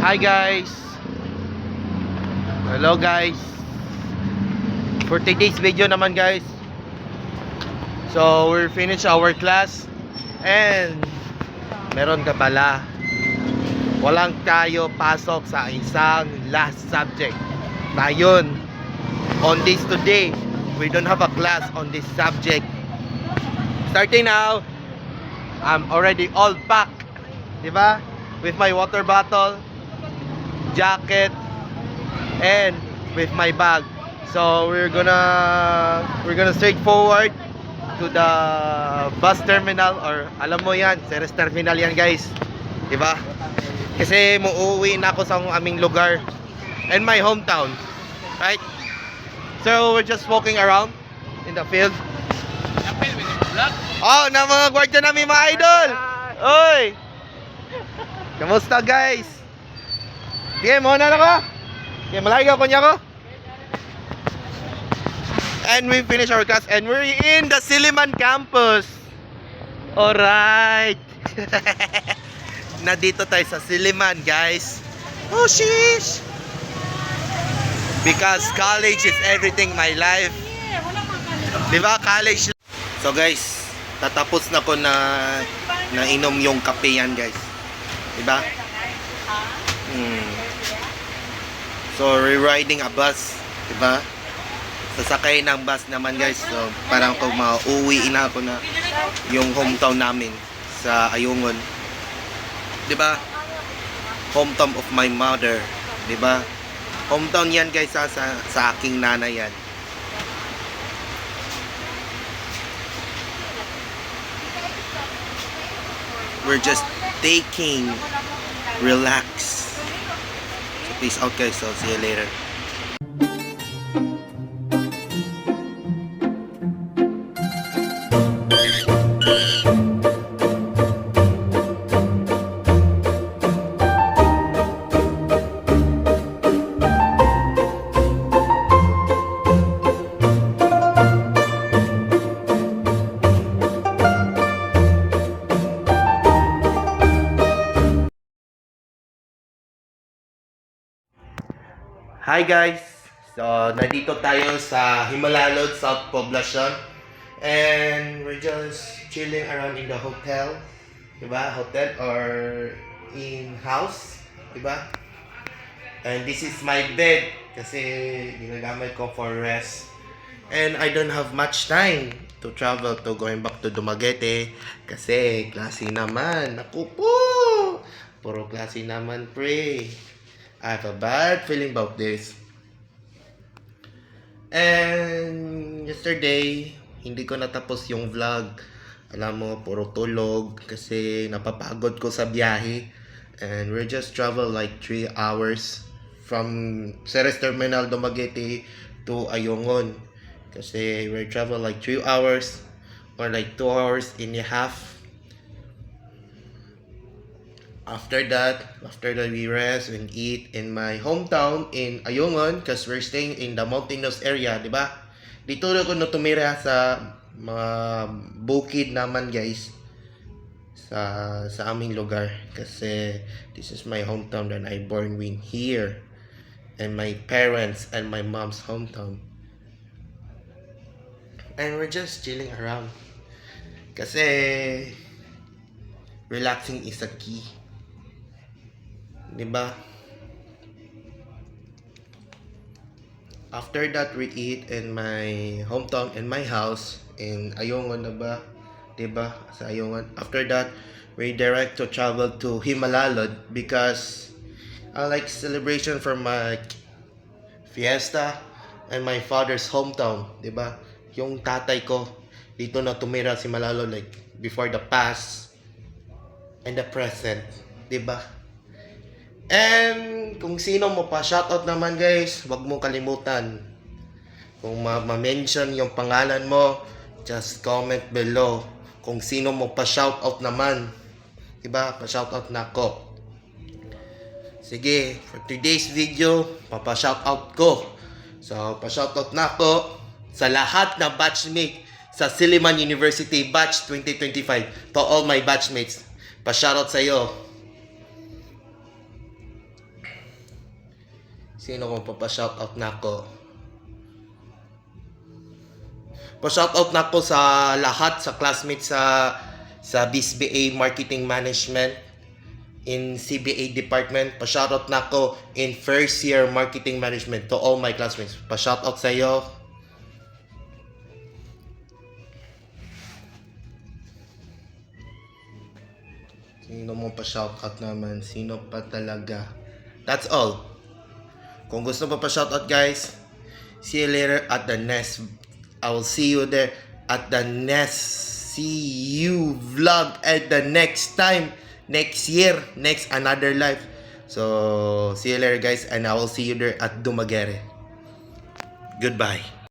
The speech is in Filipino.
Hi guys. Hello guys. For today's video naman guys. So we're finished our class and meron ka pala. Walang tayo pasok sa isang last subject. Tayon. On this today, we don't have a class on this subject. Starting now, I'm already all packed. Diba? With my water bottle, jacket, and with my bag. So we're gonna straight forward to the bus terminal, or alam mo yan, Ceres Terminal yan guys, diba? Kasi muuwi na ako sa aming lugar and my hometown, right? So we're just walking around in the field. Oh, na mga gwardiya namin mga idol. Oy, kamusta guys? Sige, muna na ko. Okay, malayo ko niya ko. And we finish our class and we're in the Silliman campus. Alright. Nandito tayo sa Silliman, guys. Oh, sheesh. Because college is everything my life. Diba, college. So guys, tatapos na ko na inom yung kape yan, guys. Diba? So, we're riding a bus, diba? Sasakay ng bus naman guys. So, parang kung mauwi na ako na yung hometown namin sa Ayunggon. Diba? Hometown of my mother. Diba? Hometown yan guys sa aking nanay yan. We're just taking relax. So, peace out guys. So, see you later. Hi guys! So, nandito tayo sa Himalalod, South Poblacion. And we're just chilling around in the hotel. Diba? Hotel or in house. Diba? And this is my bed. Kasi ginagamit ko for rest. And I don't have much time to travel to going back to Dumaguete. Kasi klase naman. Naku po! Puro klase naman, pre. I have a bad feeling about this. And yesterday, hindi ko natapos yung vlog. Alam mo, puro tulog kasi napapagod ko sa biyahe. And we just travel like 3 hours from Ceres Terminal, Dumaguete to Ayunggon. Kasi we travel like 3 hours or like 2 hours and a half. After that we rest and eat in my hometown in Ayunggon because we're staying in the mountainous area, di ba? Dito ko na tumira sa mga bukid naman guys sa aming lugar kasi this is my hometown and I born in here and my parents and my mom's hometown. And we're just chilling around kasi relaxing is a key. Diba? After that, we eat in my hometown, in my house, in Ayunggon, diba? Sa Ayunggon. After that, we direct to travel to Himalalod because I like celebration for my fiesta and my father's hometown, diba? Yung tatay ko, dito na tumira si Himalalod like before the past and the present, diba? And kung sino mo pa shoutout naman guys, wag mo kalimutan. Kung ma-mention yung pangalan mo, just comment below. Kung sino mo pa shoutout naman, diba? Pa-shoutout na ako. Sige, for today's video, papa-shoutout ko. So, pa-shoutout na ako sa lahat na batchmate sa Silliman University Batch 2025. To all my batchmates, pa-shoutout sa iyo. Sino kung papashoutout na ako? Pa-shoutout na ako sa lahat sa classmates sa BSBA Marketing Management in CBA department. Pa-shoutout na ako in first year Marketing Management to all my classmates. Pa-shoutout sa iyo. Sino mo pa-shoutout naman? Sino pa talaga? That's all. Kung gusto mo pa-shoutout guys, see you later at the next. I will see you there at the next. See you vlog at the next time. Next year. Next another life. So, see you later guys. And I will see you there at Dumaguere. Goodbye.